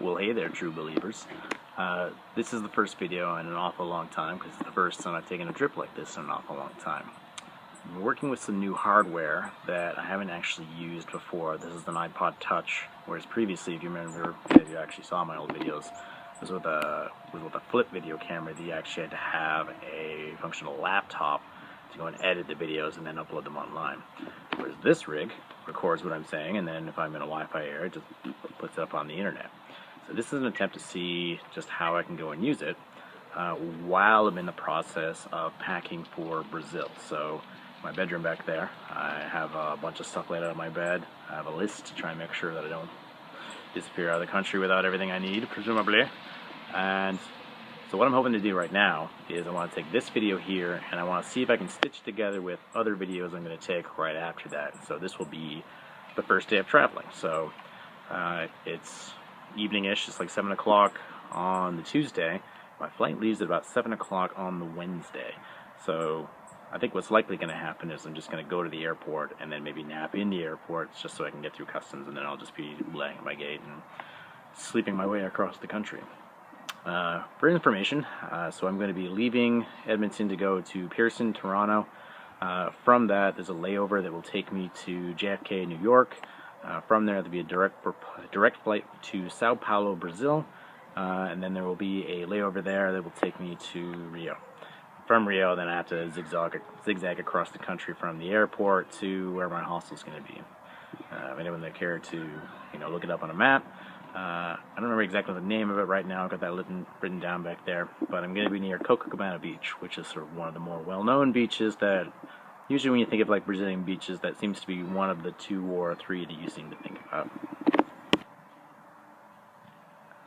Well, hey there, true believers. This is the first video in an awful long time, because it's the first time I've taken a trip like this in an awful long time. I'm working with some new hardware that I haven't actually used before. This is an iPod Touch, whereas previously, if you remember, if you actually saw my old videos, it was with a flip video camera that you actually had to have a functional laptop to go and edit the videos and then upload them online. Whereas this rig records what I'm saying, and then if I'm in a Wi-Fi area, it just puts it up on the internet. So this is an attempt to see just how I can go and use it while I'm in the process of packing for Brazil. So my bedroom back there, I have a bunch of stuff laid out on my bed. I have a list to try and make sure that I don't disappear out of the country without everything I need, presumably. And so what I'm hoping to do right now is I want to take this video here and I want to see if I can stitch together with other videos I'm going to take right after that. So this will be the first day of traveling. So it's evening-ish, it's like 7 o'clock on the Tuesday. My flight leaves at about 7 o'clock on the Wednesday. So I think what's likely going to happen is I'm just going to go to the airport and then maybe nap in the airport just so I can get through customs, and then I'll just be laying at my gate and sleeping my way across the country. For information, so I'm going to be leaving Edmonton to go to Pearson, Toronto. From that, there's a layover that will take me to JFK, New York. From there, there'll be a direct flight to Sao Paulo, Brazil, and then there will be a layover there that will take me to Rio. From Rio, then I have to zigzag across the country from the airport to where my hostel's going to be. If anyone that cared to, look it up on a map. I don't remember exactly the name of it right now. I've got that written down back there. But I'm going to be near Copacabana Beach, which is sort of one of the more well-known beaches that, usually when you think of like Brazilian beaches, that seems to be one of the 2 or 3 that you seem to think about.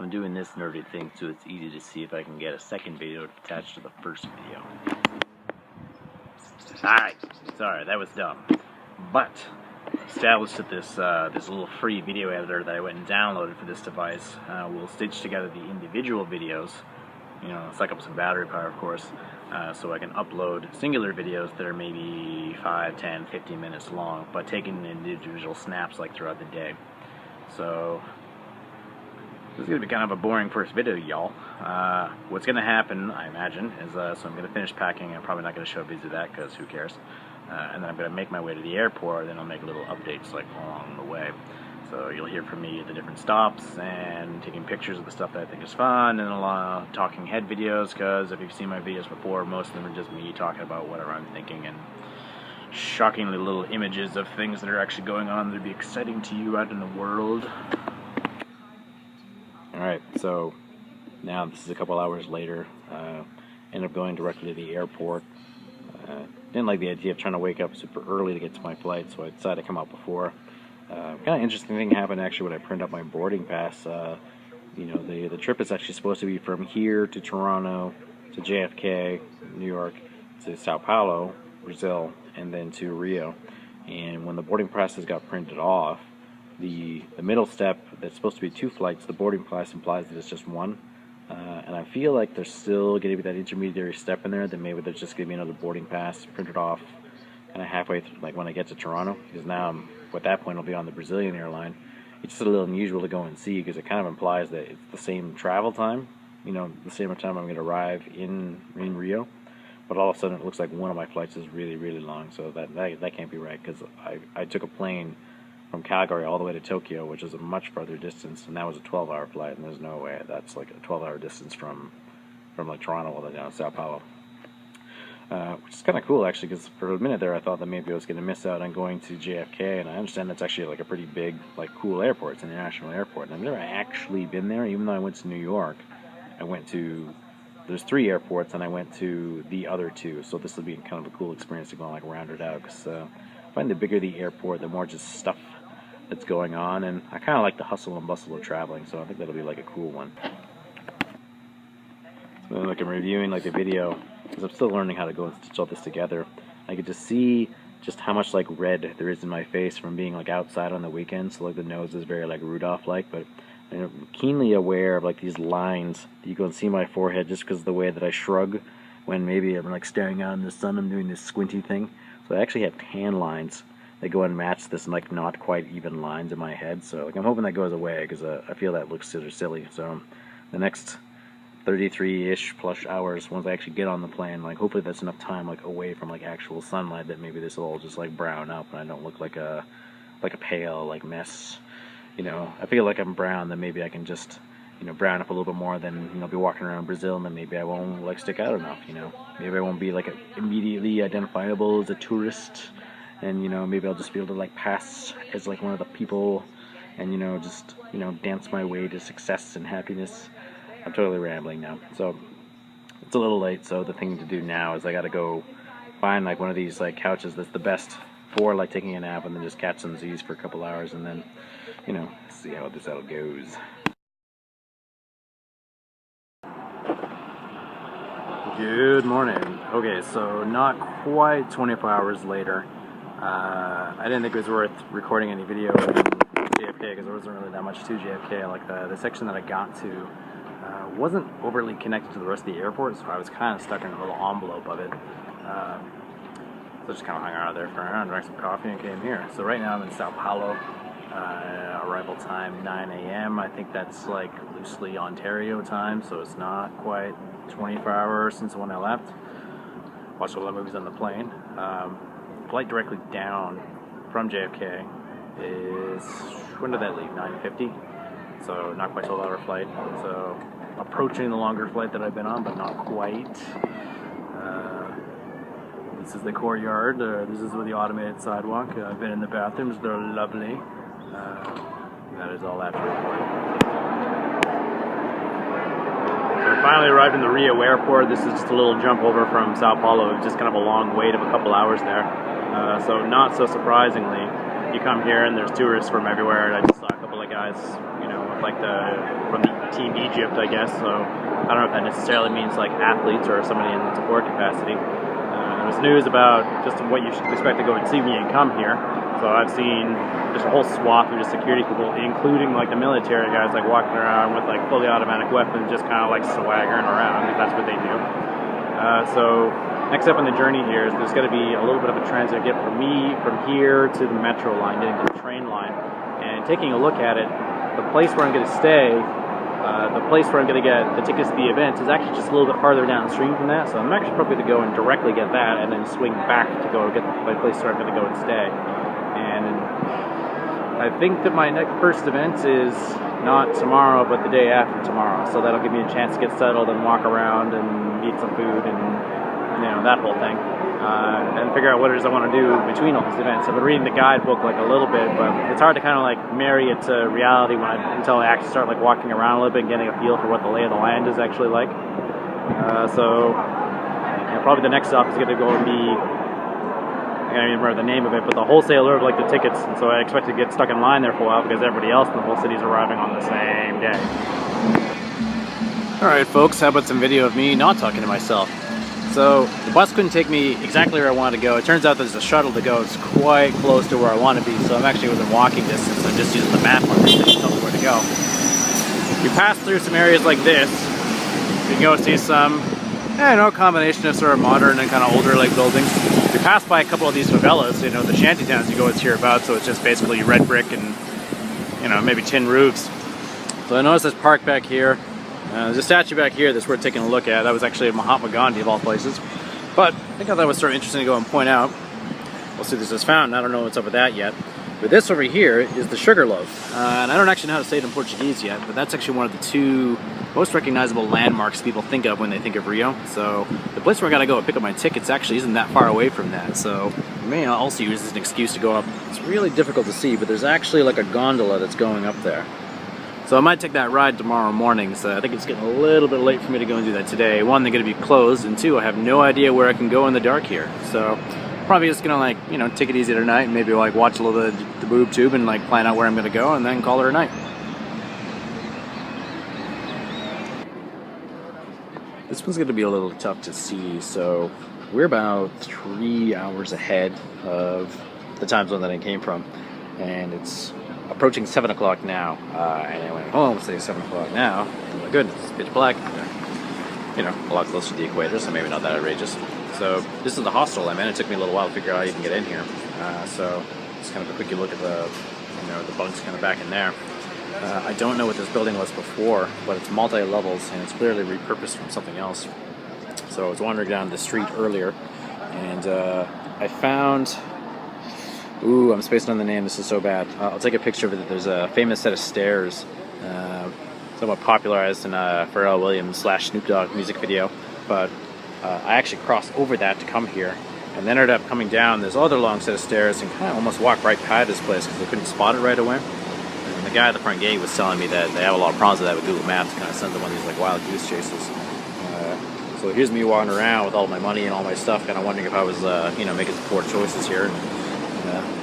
I'm doing this nerdy thing so it's easy to see if I can get a second video attached to the first video. Alright, sorry, that was dumb. But established that this little free video editor that I went and downloaded for this device will stitch together the individual videos, suck up some battery power, of course, so I can upload singular videos that are maybe 5, 10, 15 minutes long, but taking individual snaps like throughout the day. So this is going to be kind of a boring first video, y'all. What's going to happen, I imagine, is so I'm going to finish packing. I'm probably not going to show videos of that because who cares? And then I'm going to make my way to the airport, then I'll make little updates like along the way. So you'll hear from me at the different stops and taking pictures of the stuff that I think is fun, and a lot of talking head videos, because if you've seen my videos before, most of them are just me talking about whatever I'm thinking and shockingly little images of things that are actually going on that would be exciting to you out in the world. Alright, so now this is a couple hours later. End up going directly to the airport. Didn't like the idea of trying to wake up super early to get to my flight, so I decided to come out before. Kind of interesting thing happened actually when I printed up my boarding pass. The trip is actually supposed to be from here to Toronto, to JFK, New York, to Sao Paulo, Brazil, and then to Rio. And when the boarding passes got printed off, the middle step that's supposed to be 2 flights, the boarding pass implies that it's just 1. And I feel like there's still going to be that intermediary step in there, that maybe there's just going to be another boarding pass printed off kind of halfway through, like when I get to Toronto, because now at that point I'll be on the Brazilian airline. It's just a little unusual to go and see, because it kind of implies that it's the same travel time, the same time I'm going to arrive in Rio, but all of a sudden it looks like one of my flights is really, really long, so that can't be right, because I took a plane from Calgary all the way to Tokyo, which is a much farther distance, and that was a 12-hour flight, and there's no way that's like a 12-hour distance from like Toronto all the way down to Sao Paulo. Which is kind of cool actually, because for a minute there I thought that maybe I was going to miss out on going to JFK, and I understand that's actually like a pretty big, like cool airport. It's an international airport, and I've never actually been there, even though I went to New York. There's 3 airports, and I went to the other 2, so this will be kind of a cool experience to go and like round it out, because I find the bigger the airport, the more just stuff that's going on, and I kind of like the hustle and bustle of traveling, so I think that'll be like a cool one. So like I'm reviewing like the video, because I'm still learning how to go and stitch all this together. I get to see just how much like red there is in my face from being like outside on the weekend, so like the nose is very like Rudolph-like, but I'm keenly aware of like these lines. You can see my forehead just because of the way that I shrug when maybe I'm like staring out in the sun, I'm doing this squinty thing. So I actually have tan lines they go unmatched, this like not quite even lines in my head. So like I'm hoping that goes away, because I feel that looks sort of silly. So the next 33-ish plus hours, once I actually get on the plane, like hopefully that's enough time like away from like actual sunlight that maybe this will all just like brown up and I don't look like a pale like mess. You know, I feel like I'm brown, then maybe I can just, you know, brown up a little bit more, then, you know, be walking around Brazil, and then maybe I won't like stick out enough, you know. Maybe I won't be like immediately identifiable as a tourist, and, you know, maybe I'll just be able to like pass as like one of the people, and, you know, just, you know, dance my way to success and happiness. I'm totally rambling now. So it's a little late, so the thing to do now is I gotta go find like one of these like couches that's the best for like taking a nap, and then just catch some Z's for a couple hours, and then, you know, see how this all goes. Good morning. Okay, so not quite 24 hours later. I didn't think it was worth recording any video in JFK because there wasn't really that much to JFK. Like the section that I got to wasn't overly connected to the rest of the airport, so I was kind of stuck in a little envelope of it. So I just kind of hung out there for an hour, drank some coffee, and came here. So right now I'm in Sao Paulo. Arrival time 9 a.m. I think that's like loosely Ontario time, so it's not quite 24 hours since when I left. Watched a lot of movies on the plane. Flight directly down from JFK is, when did that leave? 9:50. So not quite a 12-hour flight. So approaching the longer flight that I've been on, but not quite. This is the courtyard. This is with the automated sidewalk. I've been in the bathrooms. They're lovely. That is all after recording. So we finally arrived in the Rio airport. This is just a little jump over from Sao Paulo. Just kind of a long wait of a couple hours there. So not so surprisingly, you come here and there's tourists from everywhere. And I just saw a couple of guys, you know, like from the Team Egypt, I guess. So I don't know if that necessarily means like athletes or somebody in support capacity. There was news about just what you should expect to go and see when you come here. So I've seen just a whole swath of just security people, including like the military guys, like walking around with like fully automatic weapons, just kind of like swaggering around, because that's what they do. So next step on the journey here is there's going to be a little bit of a transit get for me from here to the metro line, getting to the train line, and taking a look at it. The place where I'm going to stay, the place where I'm going to get the tickets to the event is actually just a little bit farther downstream from that, so I'm actually probably going to go and directly get that and then swing back to go get my place where I'm going to go and stay. And I think that my next first event is not tomorrow, but the day after tomorrow, so that'll give me a chance to get settled and walk around and eat some food and, you know, that whole thing, and figure out what it is I want to do between all these events. I've been reading the guidebook like a little bit, but it's hard to kind of like marry it to reality until I actually start like walking around a little bit and getting a feel for what the lay of the land is actually like. So you know, probably the next stop is going to go and be, I can't even remember the name of it, but the wholesaler of like the tickets, and so I expect to get stuck in line there for a while because everybody else in the whole city is arriving on the same day. Alright folks, how about some video of me not talking to myself? So the bus couldn't take me exactly where I wanted to go. It turns out there's a shuttle to go. It's quite close to where I want to be, so I'm actually within walking distance. I'm just using the map on this thing to tell me where to go. You pass through some areas like this. You can go see some, I don't know, combination of sort of modern and kind of older like buildings. You pass by a couple of these favelas, you know, the shanty towns you go and hear about, so it's just basically red brick and, you know, maybe tin roofs. So I noticed this park back here. There's a statue back here that's worth taking a loaf at. That was actually Mahatma Gandhi of all places. But I think I thought it was sort of interesting to go and point out. We'll see this is found. I don't know what's up with that yet. But this over here is the sugar loaf. And I don't actually know how to say it in Portuguese yet, but that's actually one of the two most recognizable landmarks people think of when they think of Rio. So the place where I gotta go and pick up my tickets actually isn't that far away from that. So I may also use this as an excuse to go up. It's really difficult to see, but there's actually like a gondola that's going up there. So I might take that ride tomorrow morning, so I think it's getting a little bit late for me to go and do that today. One, they're going to be closed, and two, I have no idea where I can go in the dark here. So probably just going to like, you know, take it easy tonight and maybe like watch a little bit of the boob tube and like plan out where I'm going to go and then call it a night. This one's going to be a little tough to see, so we're about 3 hours ahead of the time zone that I came from, and it's approaching 7 o'clock now, and I went home, say 7 o'clock now. Oh my goodness, it's pitch black. You know, a lot closer to the equator, so maybe not that outrageous. So this is the hostel I'm in. It took me a little while to figure out how you can get in here. So Just kind of a quick look at the, the bunks kind of back in there. I don't know what this building was before, but it's multi-levels and it's clearly repurposed from something else. So I was wandering down the street earlier, and I found... Ooh, I'm spacing on the name. This is so bad. I'll take a picture of it. There's a famous set of stairs, somewhat popularized in a Pharrell Williams / Snoop Dogg music video. But I actually crossed over that to come here, and then ended up coming down this other long set of stairs and kind of almost walked right past this place because I couldn't spot it right away. And the guy at the front gate was telling me that they have a lot of problems with that with Google Maps. Kind of sends them on these like wild goose chases. So here's me walking around with all my money and all my stuff, kind of wondering if I was, making some poor choices here.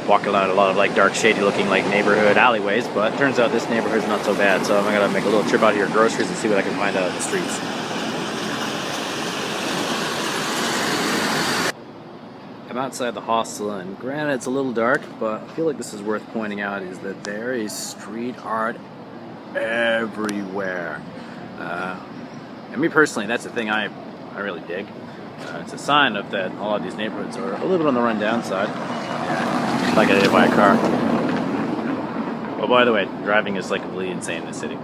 Walking around a lot of like dark, shady looking like neighborhood alleyways, but it turns out this neighborhood's not so bad, so I'm gonna make a little trip out here to groceries and see what I can find out on the streets. I'm outside the hostel, and granted it's a little dark, but I feel like this is worth pointing out is that there is street art everywhere. And me personally, that's the thing I really dig. It's a sign of that a lot of these neighborhoods are a little bit on the run-down side. Like I did by a car. Well, by the way, driving is like completely insane in the city.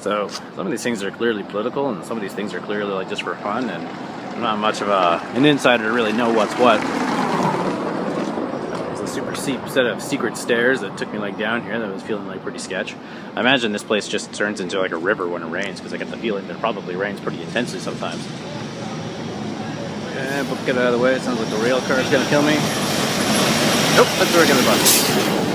So some of these things are clearly political, and some of these things are clearly like just for fun. And I'm not much of an insider to really know what's what. There's a super steep set of secret stairs that took me like down here that was feeling like pretty sketch. I imagine this place just turns into like a river when it rains, because I get the feeling that it probably rains pretty intensely sometimes. But get out of the way, it sounds like the rail car is going to kill me. Nope, that's where we're going to bus.